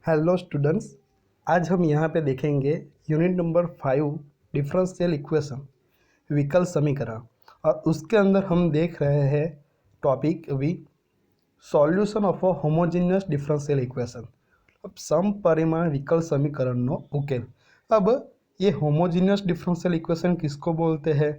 Hello students, आज हम यहाँ पे देखेंगे यूनिट नंबर 5 डिफरेंशियल इक्वेशन विकल समीकरण। और उसके अंदर हम देख रहे हैं टॉपिक अभी solution of a homogeneous differential equation. अब समपरिमाण विकल समीकरणનો उकेल। अब ये होमोजेनियस डिफरेंशियल इक्वेशन किसको बोलते हैं,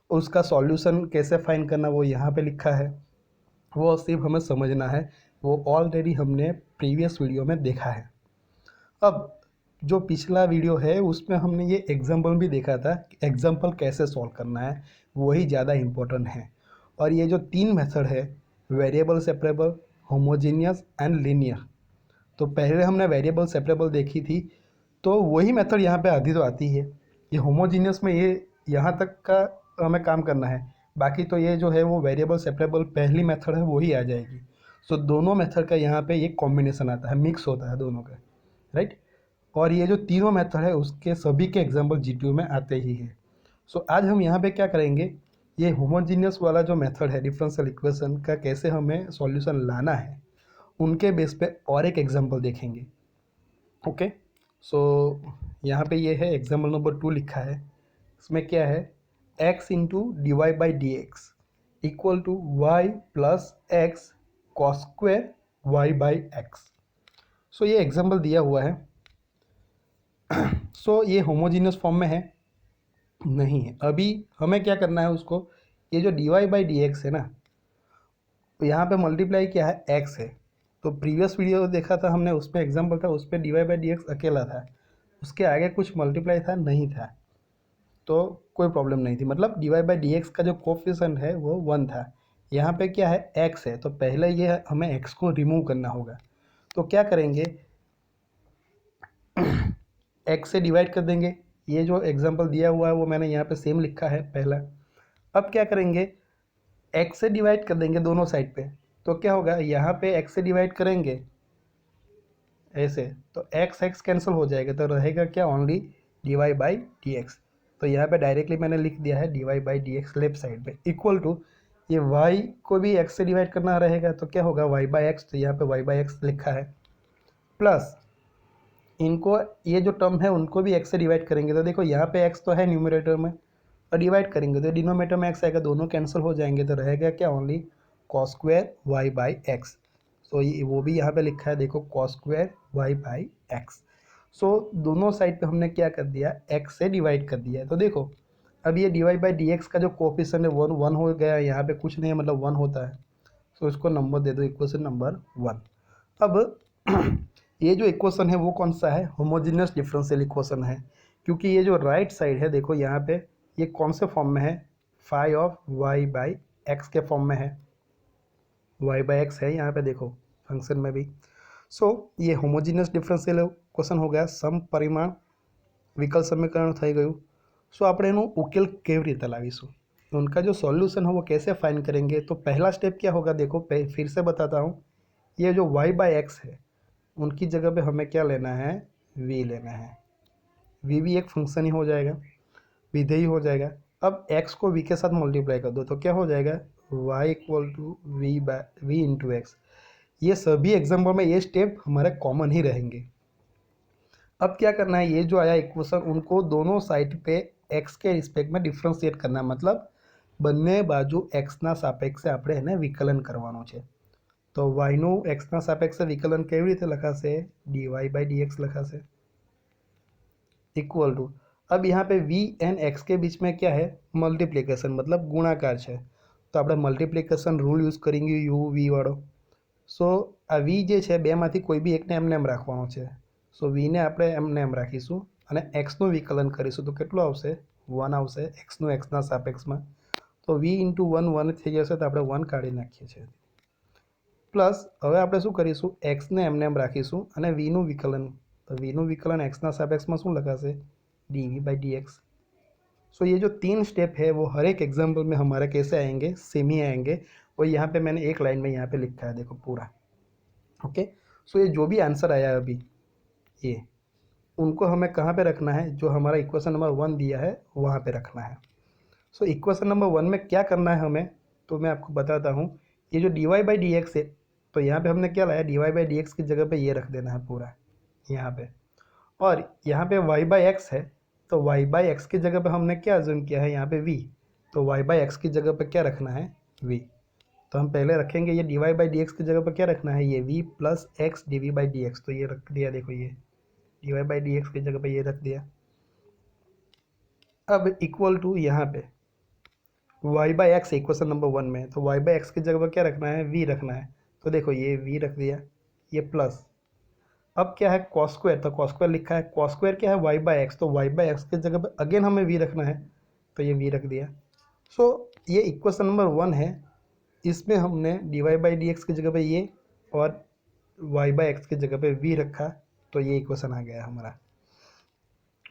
उसका सॉल्यूशन कैसे फाइंड करना वो यहाँ पे लिखा है, वो सिर्फ हमें समझना है। वो ऑलरेडी हमने प्रीवियस वीडियो में देखा है। अब जो पिछला वीडियो है उसमें हमने ये एग्जाम्पल भी देखा था कि एग्जाम्पल कैसे सॉल्व करना है, वही ज़्यादा इम्पोर्टेंट है। और ये जो तीन मेथड है, variable separable, homogeneous and linear, तो पहले हमने वेरिएबल सेपरेबल देखी थी, तो वही मेथड यहाँ पे आधी तो आती है। ये होमोजीनियस में ये यहाँ तक का हमें काम करना है, बाकी तो ये जो है वो वेरिएबल सेपरेबल पहली मेथड है वही आ जाएगी। सो दोनों मेथड का यहाँ पे ये कॉम्बिनेशन आता है, मिक्स होता है दोनों का, राइट। और ये जो तीनों मेथड है उसके सभी के एग्जाम्पल जीटीयू में आते ही हैं। सो आज हम यहाँ पे क्या करेंगे, ये होमोजीनियस वाला जो मेथड है डिफरेंशियल इक्वेशन का कैसे हमें सॉल्यूशन लाना है, उनके बेस पे और एक एग्जाम्पल देखेंगे। ओके, सो यहाँ पे ये है एग्जाम्पल नंबर 2 लिखा है। इसमें क्या है, x into d Y by D x equal to y plus x cos square y by x. So ये एग्जाम्पल दिया हुआ है। सो ये होमोजीनियस फॉर्म में है नहीं है। अभी हमें क्या करना है उसको, ये जो D Y by D X है ना, तो यहाँ पे मल्टीप्लाई क्या है, एक्स है। तो प्रीवियस वीडियो देखा था हमने, उसमें एग्जाम्पल था, उस पर D Y by D X अकेला था, उसके आगे कुछ मल्टीप्लाई था नहीं था, तो कोई प्रॉब्लम नहीं थी। मतलब D Y by D X का जो कोफिशिएंट है वो 1 था। यहाँ पे क्या है, एक्स है, तो पहले ये हमें एक्स को रिमूव करना होगा। तो क्या करेंगे, एक्स से डिवाइड कर देंगे। ये जो एग्जांपल दिया हुआ है वो मैंने यहाँ पे सेम लिखा है पहला। अब क्या करेंगे, एक्स से डिवाइड कर देंगे दोनों साइड पे। तो क्या होगा, यहाँ पे एक्स से डिवाइड करेंगे ऐसे, तो एक्स एक्स कैंसिल हो जाएगा, तो रहेगा क्या, only D Y by D X. तो यहाँ पे डायरेक्टली मैंने लिख दिया है D Y by D X left side पे इक्वल टू, ये वाई को भी एक्स से डिवाइड करना रहेगा, तो क्या होगा वाई बाई एक्स, तो यहाँ पे वाई बाई एक्स लिखा है, प्लस इनको ये जो टर्म है उनको भी एक्स से डिवाइड करेंगे। तो देखो यहाँ पे एक्स तो है न्यूमरेटर में, और डिवाइड करेंगे तो डिनोमीटर में एक्स आएगा, दोनों कैंसिल हो जाएंगे, तो रहेगा क्या, only cos square y by x. So ये वो भी यहाँ पे लिखा है, देखो cos square y by x. So दोनों साइड पे हमने क्या कर दिया, एक्स से डिवाइड कर दिया है। तो देखो अब ये D Y by D X का जो कोफिशिएंट है 1 हो गया, यहाँ पे कुछ नहीं है, मतलब 1 होता है। सो इसको नंबर दे दो, इक्वेशन नंबर 1। अब ये जो इक्वेशन है वो कौन सा है, होमोजेनियस डिफरेंशियल इक्वेशन है, क्योंकि ये जो राइट साइड है देखो यहाँ पे ये कौन से फॉर्म में है, phi of Y by X के फॉर्म में है, वाई बाई एक्स है यहाँ पे देखो फंक्शन में भी। सो ये होमोजेनियस डिफरेंशियल इक्वेशन हो गया, समपरिमाण વિકલ સમીકરણ થઈ ગયું। सो આપણે એનો ઉકેલ કેવી રીતે લાવીશું, उनका जो सॉल्यूशन है वो कैसे फाइंड करेंगे। तो पहला स्टेप क्या होगा, देखो फिर से बताता हूँ, ये जो y बाई एक्स है उनकी जगह पे हमें क्या लेना है, v लेना है। v भी एक फंक्शन ही हो जाएगा, विधेय हो जाएगा। अब x को v के साथ मल्टीप्लाई कर दो तो क्या हो जाएगा, y equal to V into X. ये सभी एग्जाम्पल में ये स्टेप हमारे कॉमन ही रहेंगे। अब क्या करना है, ये जो आया इक्वेशन उनको दोनों साइड पे x के रिस्पेक्ट में डिफ्रेंशिएट करना, मतलब બંને બાજુ x ના સાપેક્ષે આપણે એને વિકલન કરવાનું છે। તો y નું x ના સાપેક્ષે વિકલન કેવી રીતે લખાશે, dy બાય dx લખાશે इक्वल टू, अब यहाँ पे v एंड x के बीच में क्या है, मल्टीप्लिकेशन मतलब गुणाकार है, तो આપણે મલ્ટીપ્લિકેશન રૂલ યુઝ કરેंगे u v વાળો। सो आ v જે છે બેમાંથી કોઈ બી એકને એમને એમ રાખવાનો છે। सो v ને આપણે એમને એમ રાખીશું અને x નું વિકલન કરીશું, તો કેટલું આવશે, 1 આવશે x નું x ના સાપેક્ષમાં। તો v ઇન્ટુ 1 1 થઈ જશે, તો આપણે 1 કાઢી નાખીએ છીએ। પ્લસ હવે આપણે શું કરીશું, x ને એમને એમ રાખીશું અને v નું વિકલન, तो v નું વિકલન x ના સાપેક્ષમાં શું લખાશે, dv बाई dx। सो ये जो 3 स्टेप है वो हर एक एग्जाम्पल में हमारे कैसे आएंगे, सेम ही आएंगे। और यहाँ पे मैंने एक लाइन में यहाँ पे लिखा है देखो पूरा। ओके, सो ये जो भी आंसर आया अभी ये, उनको हमें कहाँ पे रखना है, जो हमारा इक्वेशन नंबर 1 दिया है वहाँ पे रखना है। सो इक्वेशन नंबर 1 में क्या करना है हमें, तो मैं आपको बताता हूँ। ये जो D Y by D X है, तो यहाँ पे हमने क्या लाया, D Y by D X की जगह पे ये रख देना है पूरा, यहाँ पे, और यहाँ पे y बाई एक्स है, तो y बाई एक्स की जगह पे हमने क्या अज्यूम किया है यहाँ पे v, तो y बाई एक्स की जगह पे क्या रखना है v। तो हम पहले रखेंगे ये dy बाई डी एक्स की जगह पे क्या रखना है ये v plus X D we by D X, तो ये रख दिया, देखो ये dy बाई डी एक्स की जगह पे ये रख दिया। अब इक्वल टू यहाँ पे y by x equation number 1 में है, तो y बाई एक्स की जगह पर क्या रखना है v रखना है, तो देखो ये v रख दिया, ये प्लस। अब क्या है कॉस स्क्वायर, तो कॉस स्क्वायर लिखा है, कॉस स्क्वायर क्या है y बाई एक्स, तो y बाई एक्स की जगह पर अगेन हमें v रखना है, तो ये v रख दिया। सो ये इक्वेशन नंबर 1 है, इसमें हमने D Y by D X की जगह पे ये और y बाई एक्स की जगह पे v रखा, तो ये इक्वेशन आ गया हमारा।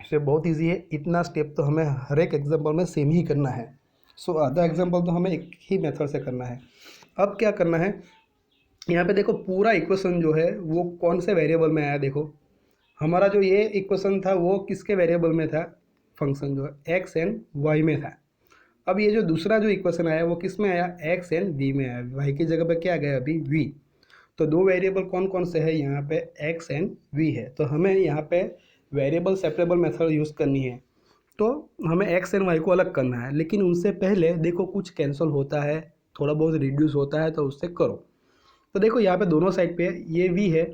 इसे बहुत इजी है, इतना स्टेप तो हमें हर एक एग्जाम्पल में सेम ही करना है। सो आधा एग्जाम्पल तो हमें एक ही मेथड से करना है। अब क्या करना है, यहाँ पे देखो पूरा इक्वेशन जो है वो कौन से वेरिएबल में आया, देखो हमारा जो ये इक्वेशन था वो किसके वेरिएबल में था, फंक्शन जो है एक्स एंड वाई में था। अब ये जो दूसरा जो इक्वेशन आया वो किस में आया, एक्स एंड वी में आया, वाई की जगह पे क्या आ गया अभी वी। तो दो वेरिएबल कौन कौन से है यहाँ पे, एक्स एंड वी है, तो हमें यहाँ पे वेरिएबल सेपरेबल मेथड यूज़ करनी है। तो हमें एक्स एंड वाई को अलग करना है, लेकिन उनसे पहले देखो कुछ कैंसिल होता है, थोड़ा बहुत रिड्यूस होता है, तो उससे करो। तो देखो यहाँ पे दोनों साइड पे ये वी है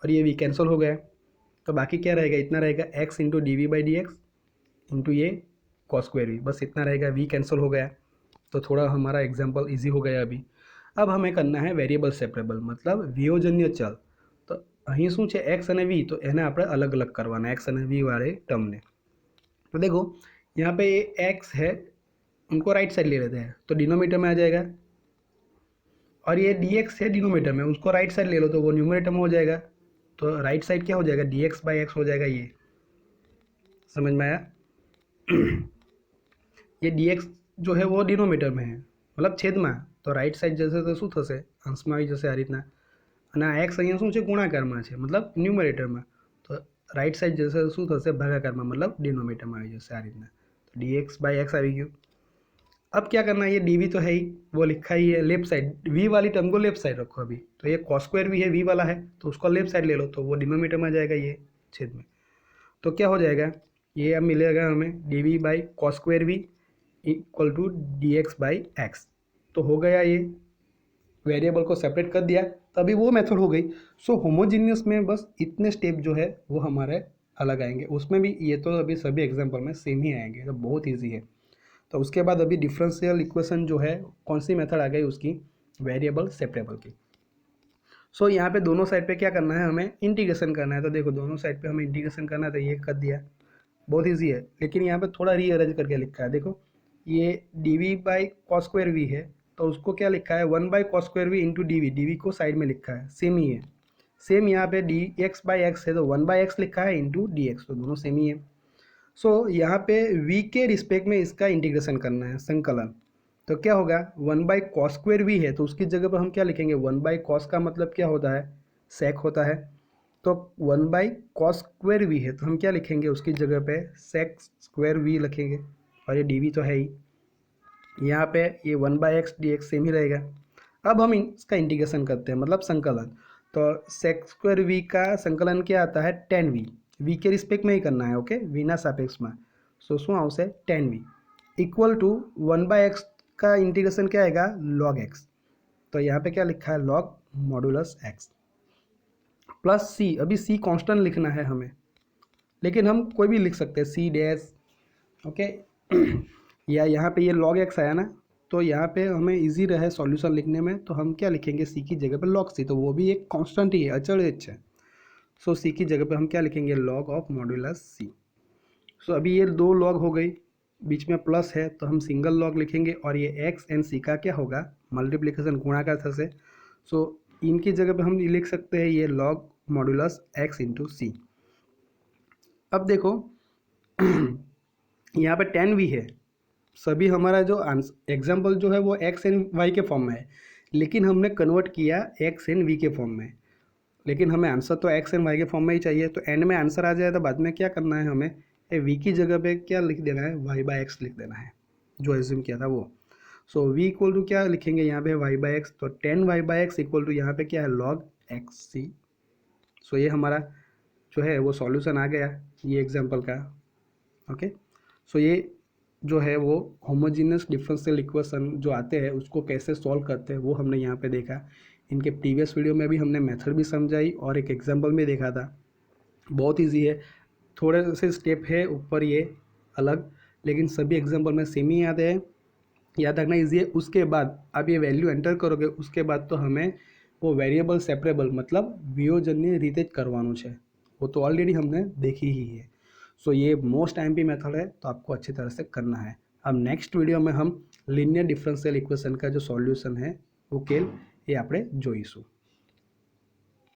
और ये वी कैंसिल हो गया, तो बाकी क्या रहेगा, इतना रहेगा X into D we by D X into ये कॉस स्क्वायर वी, बस इतना रहेगा, वी कैंसिल हो गया। तो थोड़ा हमारा एग्जाम्पल ईजी हो गया अभी। अब हमें करना है वेरिएबल सेपरेबल, मतलब वियोजन्य चल। तो અહીં શું છે एक्स અને वी, तो એને આપણે अलग अलग करवाना एक्स અને वी वाले टर्म ने। तो देखो यहाँ पे ये एक्स है, उनको राइट साइड ले लेते हैं, तो डिनोमीटर में आ जाएगा, और ये डी एक्स है डिनोमीटर में, उसको राइट साइड ले लो तो वो न्यूमरेटर में हो जाएगा। तो राइट साइड क्या हो जाएगा, डी एक्स बाई एक्स हो जाएगा, ये समझ में आया। ये डी एक्स जो है वो डिनोमीटर में है, मतलब છેદમાં, તો રાઈટ સાઈડ જશે તો શું થશે, અંશમાં આવી જશે આ રીતના, અને આ એક્સ અહીંયા શું છે ગુણાકારમાં છે, मतलब ન્યુમરેટરમાં, તો રાઈટ સાઈડ જશે તો શું થશે ભાગાકારમાં, मतलब डिनोमीटરમાં આવી જશે આ રીતના। तो डी एक्स बाई एक्स આવી ગયું। अब क्या करना है, ये डी वी तो है ही, वो लिखा ही है लेफ्ट साइड, वी वाली टर्म को लेफ्ट साइड रखो अभी। तो ये कॉस स्क्वायर भी है वी वाला है, तो उसको लेफ्ट साइड ले लो, तो वो डिनोमीटर में आ जाएगा ये छेद में। तो क्या हो जाएगा, ये अब मिलेगा हमें D we by cos square V equal to D X by x. तो हो गया, ये वेरिएबल को सेपरेट कर दिया, तभी वो मेथड हो गई। सो होमोजीनियस में बस इतने स्टेप जो है वो हमारे अलग आएंगे, उसमें भी ये तो अभी सभी एग्जाम्पल में सेम ही आएंगे, तो बहुत ईजी है। तो उसके बाद अभी डिफरेंशियल इक्वेशन जो है कौन सी मेथड आ गई उसकी, वेरिएबल सेपरेबल की। सो यहाँ पे दोनों साइड पे क्या करना है, हमें इंटीग्रेशन करना है। तो देखो दोनों साइड पे हमें इंटीग्रेशन करना है, तो ये कर दिया, बहुत ईजी है। लेकिन यहाँ पे थोड़ा रीअरेंज करके लिखा है, देखो ये d we by cos square v है, तो उसको क्या लिखा है 1 by cos square v into D v को साइड में लिखा है, सेम ही है। सेम यहाँ पे डी एक्स बाई एक्स है, तो 1 बाई एक्स लिखा है इंटू डी एक्स, तो दोनों सेम ही है। सो यहाँ पे v के रिस्पेक्ट में इसका इंटीग्रेशन करना है, संकलन। तो क्या होगा, 1 बाई कॉस स्क्वायर वी है, तो उसकी जगह पर हम क्या लिखेंगे, 1 बाई कॉस का मतलब क्या होता है, सेक होता है। तो 1 बाई कॉस स्क्वायर वी है, तो हम क्या लिखेंगे उसकी जगह पे सेक स्क्वायर वी लिखेंगे, और ये डी वी तो है ही। यहाँ पे ये 1 by x d x same ही रहेगा। अब हम इसका इंटीग्रेशन करते हैं, मतलब संकलन। तो सेक स्क्वायर वी का संकलन क्या आता है, टेन वी के रिस्पेक्ट में ही करना है, ओके, वीना सापेक्ष में। सो શું આવશે tan v equal to 1 by x का इंटीग्रेशन क्या आएगा, लॉग एक्स। तो यहाँ पे क्या लिखा है, लॉग मॉडुलस एक्स प्लस सी। अभी सी कांस्टेंट लिखना है हमें, लेकिन हम कोई भी लिख सकते हैं, सी डैश, ओके। या यहाँ पे ये लॉग एक्स आया ना, तो यहाँ पे हमें इजी रहे सॉल्यूशन लिखने में, तो हम क्या लिखेंगे, सी की जगह पे लॉग सी, तो वो भी एक कांस्टेंट ही है, अचल है। सो सी की जगह पे हम क्या लिखेंगे, लॉग ऑफ मॉड्यूलस सी। सो अभी ये दो लॉग हो गई, बीच में प्लस है, तो हम सिंगल लॉग लिखेंगे, और ये एक्स एंड सी का क्या होगा, मल्टीप्लिकेशन गुणाकार से। सो इनकी जगह पे हम लिख सकते हैं ये लॉग मॉड्यूलस एक्स इंटू सी। अब देखो यहाँ पे टेन भी है, सभी हमारा जो एग्जाम्पल जो है वो एक्स एंड वाई के फॉर्म में है, लेकिन हमने कन्वर्ट किया एक्स एंड वी के फॉर्म में। लेकिन हमें आंसर तो एक्स एंड वाई के फॉर्म में ही चाहिए, तो एंड में आंसर आ जाए तो बाद में क्या करना है, हमें वी की जगह पे क्या लिख देना है, वाई बाई एक्स लिख देना है, जो एज्यूम किया था वो। सो वी इक्वल टू क्या लिखेंगे यहाँ पे, वाई बाई एक्स। तो tan y by x equal to यहाँ पे क्या है, लॉग एक्स सी। सो ये हमारा जो है वो सॉल्यूशन आ गया ये एग्जांपल का। ओके, सो ये जो है वो होमोजीनियस डिफरेंशियल इक्वेशन जो आते हैं उसको कैसे सॉल्व करते हैं वो हमने यहाँ पे देखा। इनके प्रीवियस वीडियो में भी हमने मेथड भी समझाई और एक एग्जांपल भी देखा था। बहुत ईजी है, थोड़े से स्टेप है ऊपर ये अलग, लेकिन सभी एग्जांपल में सेम ही याद है, याद रखना ईजी है। उसके बाद आप ये वैल्यू एंटर करोगे, उसके बाद तो हमें वो वेरिएबल सेपरेबल मतलब वियोजनीय रीते करवानो है, वो तो ऑलरेडी हमने देखी ही है। सो ये मोस्ट एमपी मेथड है, तो आपको अच्छी तरह से करना है। अब नेक्स्ट वीडियो में हम लीनियर डिफरेंशियल इक्वेशन का जो सॉल्यूशन है उकेल ये આપણે જોઈશું।